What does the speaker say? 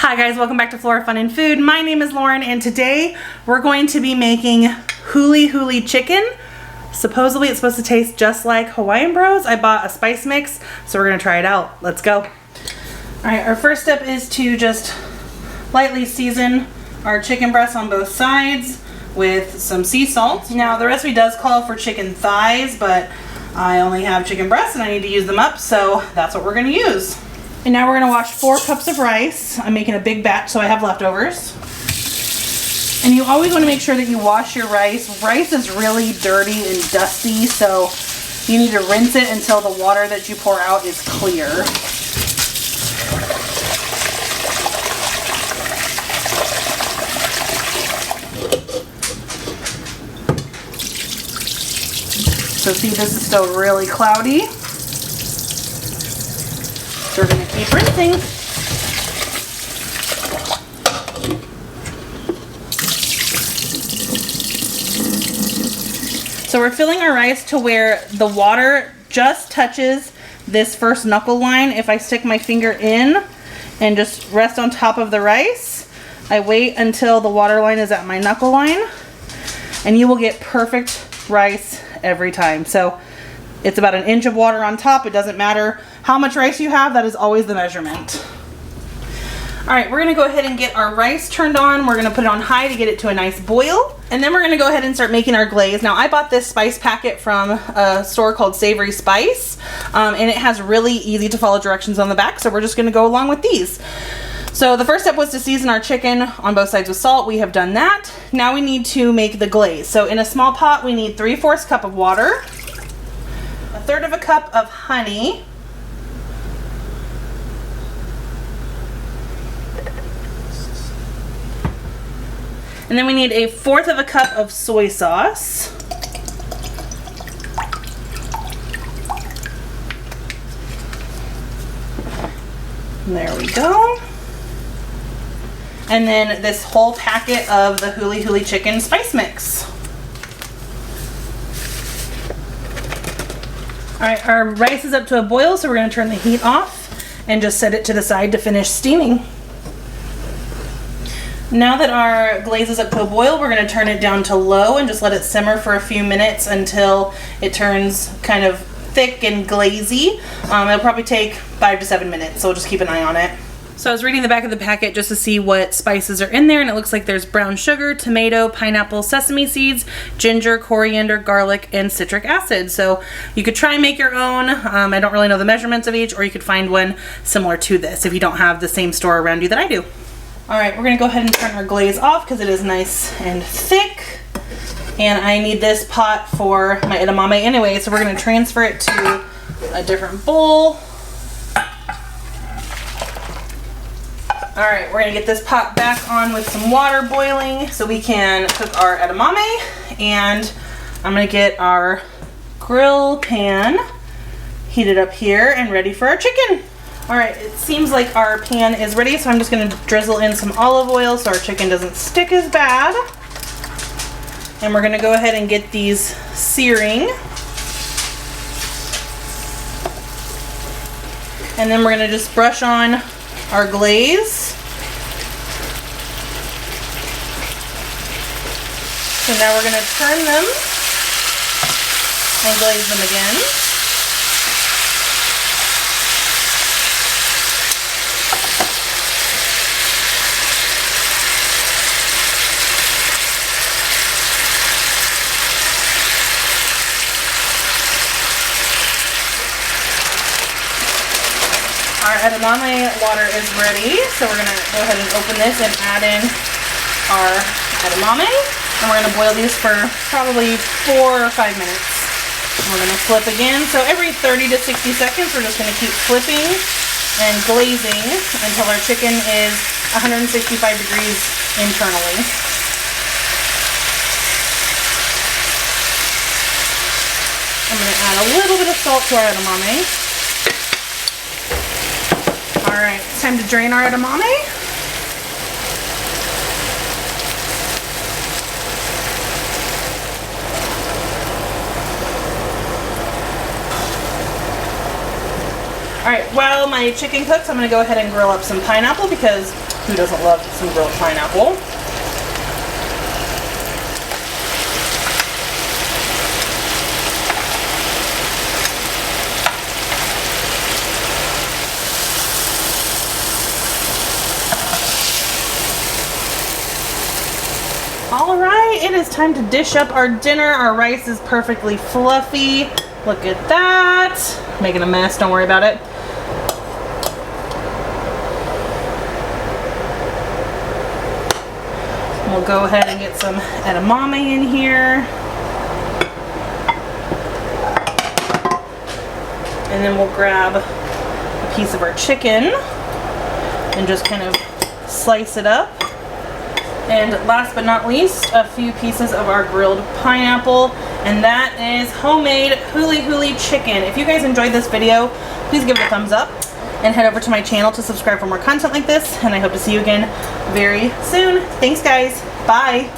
Hi guys, welcome back to Flora Fun and Food. My name is Lauren and today we're going to be making Huli Huli chicken. Supposedly it's supposed to taste just like Hawaiian Bros. I bought a spice mix, so we're gonna try it out. Let's go. All right, our first step is to just lightly season our chicken breasts on both sides with some sea salt. Now the recipe does call for chicken thighs, but I only have chicken breasts and I need to use them up, so that's what we're gonna use. And now we're gonna wash 4 cups of rice. I'm making a big batch so I have leftovers. And you always wanna make sure that you wash your rice. Rice is really dirty and dusty, so you need to rinse it until the water that you pour out is clear. So see, this is still really cloudy. So we're going to keep rinsing. So we're filling our rice to where the water just touches this first knuckle line. If I stick my finger in and just rest on top of the rice, I wait until the water line is at my knuckle line, and you will get perfect rice every time. So it's about 1 inch of water on top. It doesn't matter how much rice you have, that is always the measurement. All right, we're gonna go ahead and get our rice turned on. We're gonna put it on high to get it to a nice boil. And then we're gonna go ahead and start making our glaze. Now I bought this spice packet from a store called Savory Spice, and it has really easy to follow directions on the back, so we're just gonna go along with these. So the first step was to season our chicken on both sides with salt. We have done that. Now we need to make the glaze. So in a small pot, we need 3/4 cup of water, 1/3 cup of honey, and then we need 1/4 cup of soy sauce. There we go. And then this whole packet of the Huli Huli chicken spice mix. All right, our rice is up to a boil, so we're gonna turn the heat off and just set it to the side to finish steaming. Now that our glaze is up to a boil, we're gonna turn it down to low and just let it simmer for a few minutes until it turns kind of thick and glazy. It'll probably take 5 to 7 minutes, so we'll just keep an eye on it. So I was reading the back of the packet just to see what spices are in there, and it looks like there's brown sugar, tomato, pineapple, sesame seeds, ginger, coriander, garlic, and citric acid. So you could try and make your own. I don't really know the measurements of each, or you could find one similar to this if you don't have the same store around you that I do. All right, we're gonna go ahead and turn our glaze off because it is nice and thick. And I need this pot for my edamame anyway, so we're gonna transfer it to a different bowl. All right, we're gonna get this pot back on with some water boiling so we can cook our edamame. And I'm gonna get our grill pan heated up here and ready for our chicken. All right, it seems like our pan is ready, so I'm just gonna drizzle in some olive oil so our chicken doesn't stick as bad. And we're gonna go ahead and get these searing. And then we're gonna just brush on our glaze. So now we're gonna turn them and glaze them again. Our edamame water is ready, so we're gonna go ahead and open this and add in our edamame. And we're gonna boil these for probably 4 or 5 minutes. And we're gonna flip again. So every 30 to 60 seconds, we're just gonna keep flipping and glazing until our chicken is 165 degrees internally. I'm gonna add a little bit of salt to our edamame. All right, it's time to drain our edamame. Alright, while my chicken cooks, I'm going to go ahead and grill up some pineapple because Who doesn't love some grilled pineapple? All right, it is time to dish up our dinner. Our rice is perfectly fluffy. Look at that. Making a mess, don't worry about it. We'll go ahead and get some edamame in here. And then we'll grab a piece of our chicken and just kind of slice it up. And last but not least, a few pieces of our grilled pineapple. And that is homemade Huli Huli chicken. If you guys enjoyed this video, please give it a thumbs up and head over to my channel to subscribe for more content like this. And I hope to see you again very soon. Thanks guys. Bye.